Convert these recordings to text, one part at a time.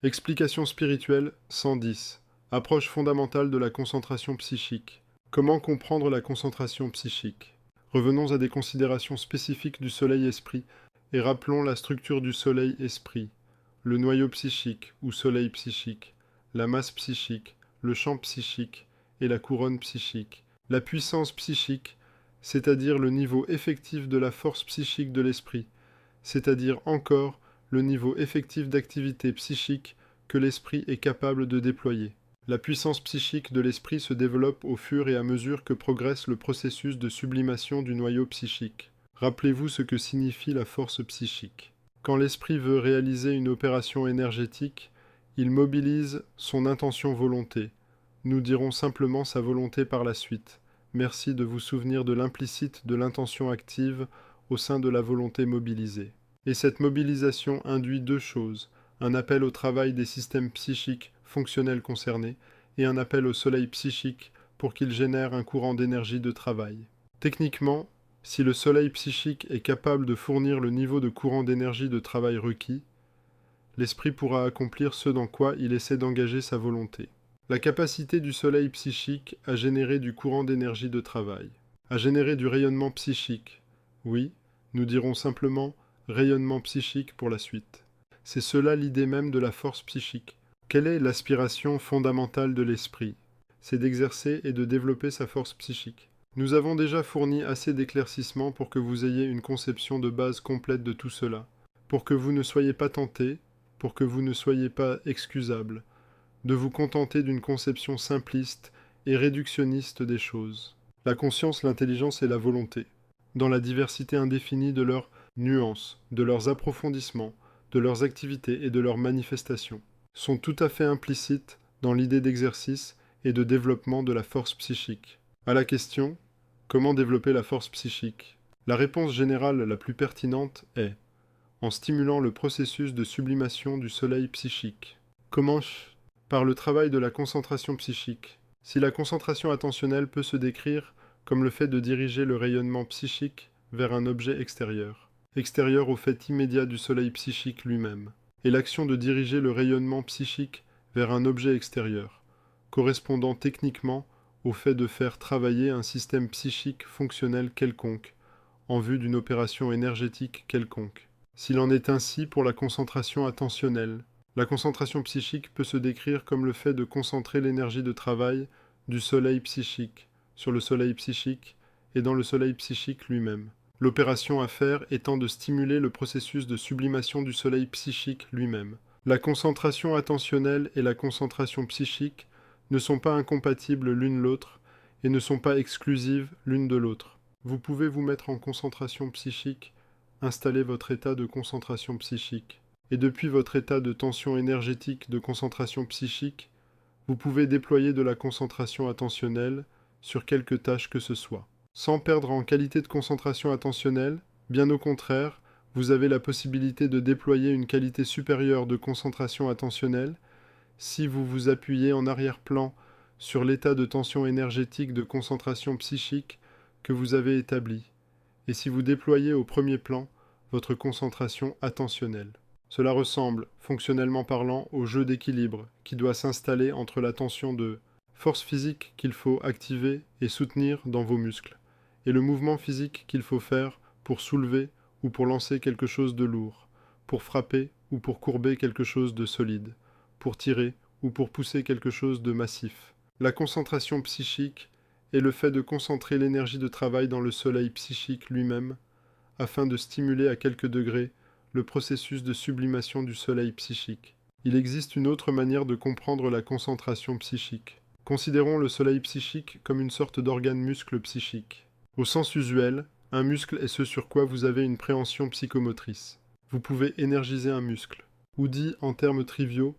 Explication spirituelle 110. Approche fondamentale de la concentration psychique. Comment comprendre la concentration psychique? Revenons à des considérations spécifiques du soleil-esprit et rappelons la structure du soleil-esprit. Le noyau psychique ou soleil psychique, la masse psychique, le champ psychique et la couronne psychique. La puissance psychique, c'est-à-dire le niveau effectif de la force psychique de l'esprit, c'est-à-dire encore le niveau effectif d'activité psychique que l'esprit est capable de déployer. La puissance psychique de l'esprit se développe au fur et à mesure que progresse le processus de sublimation du noyau psychique. Rappelez-vous ce que signifie la force psychique. Quand l'esprit veut réaliser une opération énergétique, il mobilise son intention-volonté. Nous dirons simplement sa volonté par la suite. Merci de vous souvenir de l'implicite de l'intention active au sein de la volonté mobilisée. Et cette mobilisation induit deux choses, un appel au travail des systèmes psychiques fonctionnels concernés et un appel au soleil psychique pour qu'il génère un courant d'énergie de travail. Techniquement, si le soleil psychique est capable de fournir le niveau de courant d'énergie de travail requis, l'esprit pourra accomplir ce dans quoi il essaie d'engager sa volonté. La capacité du soleil psychique à générer du courant d'énergie de travail, à générer du rayonnement psychique. Oui, nous dirons simplement rayonnement psychique pour la suite. C'est cela l'idée même de la force psychique. Quelle est l'aspiration fondamentale de l'esprit? C'est d'exercer et de développer sa force psychique. Nous avons déjà fourni assez d'éclaircissements pour que vous ayez une conception de base complète de tout cela, pour que vous ne soyez pas tentés, pour que vous ne soyez pas excusables, de vous contenter d'une conception simpliste et réductionniste des choses. La conscience, l'intelligence et la volonté, dans la diversité indéfinie de leurs nuances, de leurs approfondissements, de leurs activités et de leurs manifestations, sont tout à fait implicites dans l'idée d'exercice et de développement de la force psychique. À la question « Comment développer la force psychique ?» La réponse générale la plus pertinente est « En stimulant le processus de sublimation du soleil psychique. » Comment? Par le travail de la concentration psychique. Si la concentration attentionnelle peut se décrire comme le fait de diriger le rayonnement psychique vers un objet extérieur, extérieur au fait immédiat du soleil psychique lui-même, et l'action de diriger le rayonnement psychique vers un objet extérieur, correspondant techniquement au fait de faire travailler un système psychique fonctionnel quelconque, en vue d'une opération énergétique quelconque. S'il en est ainsi pour la concentration attentionnelle, la concentration psychique peut se décrire comme le fait de concentrer l'énergie de travail du soleil psychique sur le soleil psychique et dans le soleil psychique lui-même. L'opération à faire étant de stimuler le processus de sublimation du soleil psychique lui-même. La concentration attentionnelle et la concentration psychique ne sont pas incompatibles l'une l'autre et ne sont pas exclusives l'une de l'autre. Vous pouvez vous mettre en concentration psychique, installer votre état de concentration psychique. Et depuis votre état de tension énergétique de concentration psychique, vous pouvez déployer de la concentration attentionnelle sur quelque tâche que ce soit. Sans perdre en qualité de concentration attentionnelle, bien au contraire, vous avez la possibilité de déployer une qualité supérieure de concentration attentionnelle si vous vous appuyez en arrière-plan sur l'état de tension énergétique de concentration psychique que vous avez établi, et si vous déployez au premier plan votre concentration attentionnelle. Cela ressemble, fonctionnellement parlant, au jeu d'équilibre qui doit s'installer entre la tension de force physique qu'il faut activer et soutenir dans vos muscles, et le mouvement physique qu'il faut faire pour soulever ou pour lancer quelque chose de lourd, pour frapper ou pour courber quelque chose de solide, pour tirer ou pour pousser quelque chose de massif. La concentration psychique est le fait de concentrer l'énergie de travail dans le soleil psychique lui-même, afin de stimuler à quelques degrés le processus de sublimation du soleil psychique. Il existe une autre manière de comprendre la concentration psychique. Considérons le soleil psychique comme une sorte d'organe-muscle psychique. Au sens usuel, un muscle est ce sur quoi vous avez une préhension psychomotrice. Vous pouvez énergiser un muscle. Ou dit en termes triviaux,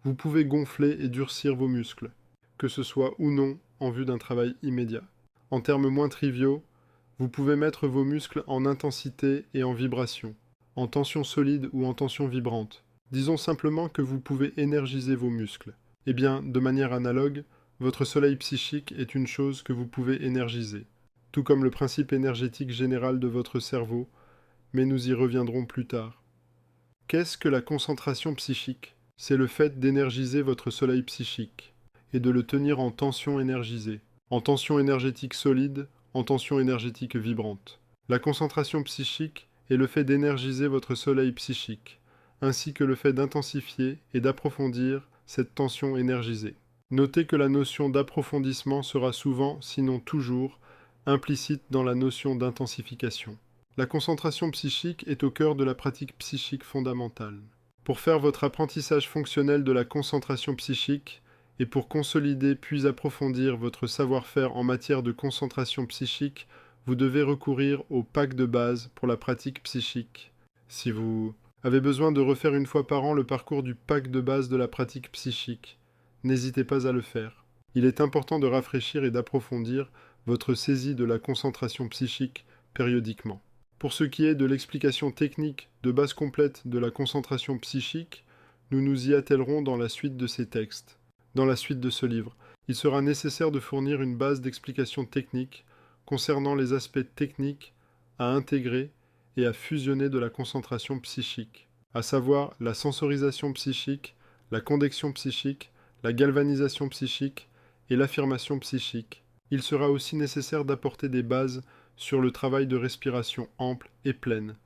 vous pouvez gonfler et durcir vos muscles, que ce soit ou non en vue d'un travail immédiat. En termes moins triviaux, vous pouvez mettre vos muscles en intensité et en vibration, en tension solide ou en tension vibrante. Disons simplement que vous pouvez énergiser vos muscles. Eh bien, de manière analogue, votre soleil psychique est une chose que vous pouvez énergiser, tout comme le principe énergétique général de votre cerveau, mais nous y reviendrons plus tard. Qu'est-ce que la concentration psychique? c'est le fait d'énergiser votre soleil psychique et de le tenir en tension énergisée, en tension énergétique solide, en tension énergétique vibrante. La concentration psychique est le fait d'énergiser votre soleil psychique, ainsi que le fait d'intensifier et d'approfondir cette tension énergisée. Notez que la notion d'approfondissement sera souvent, sinon toujours, implicite dans la notion d'intensification. La concentration psychique est au cœur de la pratique psychique fondamentale. Pour faire votre apprentissage fonctionnel de la concentration psychique, et pour consolider puis approfondir votre savoir-faire en matière de concentration psychique, vous devez recourir au pack de base pour la pratique psychique. Si vous avez besoin de refaire une fois par an le parcours du pack de base de la pratique psychique, n'hésitez pas à le faire. Il est important de rafraîchir et d'approfondir votre saisie de la concentration psychique périodiquement. Pour ce qui est de l'explication technique de base complète de la concentration psychique, nous nous y attellerons dans la suite de ces textes. Dans la suite de ce livre, il sera nécessaire de fournir une base d'explication technique concernant les aspects techniques à intégrer et à fusionner de la concentration psychique, à savoir la sensorisation psychique, la condexion psychique, la galvanisation psychique et l'affirmation psychique. Il sera aussi nécessaire d'apporter des bases sur le travail de respiration ample et pleine,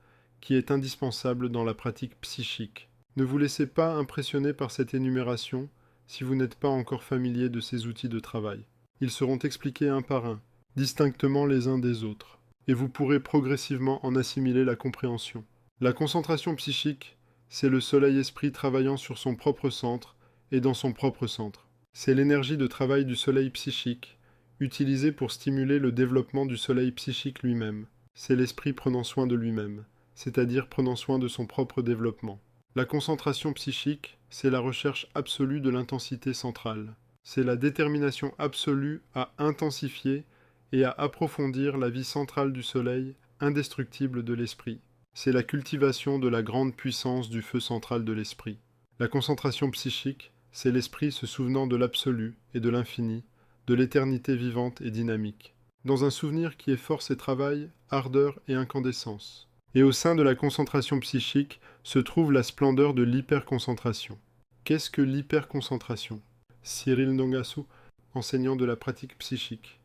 qui est indispensable dans la pratique psychique. Ne vous laissez pas impressionner par cette énumération si vous n'êtes pas encore familier de ces outils de travail. Ils seront expliqués un par un, distinctement les uns des autres, et vous pourrez progressivement en assimiler la compréhension. La concentration psychique, c'est le soleil-esprit travaillant sur son propre centre et dans son propre centre. C'est l'énergie de travail du soleil psychique, utilisée pour stimuler le développement du soleil psychique lui-même. C'est l'esprit prenant soin de lui-même, c'est-à-dire prenant soin de son propre développement. La concentration psychique, c'est la recherche absolue de l'intensité centrale. C'est la détermination absolue à intensifier et à approfondir la vie centrale du soleil, indestructible de l'esprit. C'est la cultivation de la grande puissance du feu central de l'esprit. La concentration psychique, c'est l'esprit se souvenant de l'absolu et de l'infini, de l'éternité vivante et dynamique, dans un souvenir qui est force et travail, ardeur et incandescence. Et au sein de la concentration psychique se trouve la splendeur de l'hyperconcentration. Qu'est-ce que l'hyperconcentration ? Cyril Nongassou, enseignant de la pratique psychique.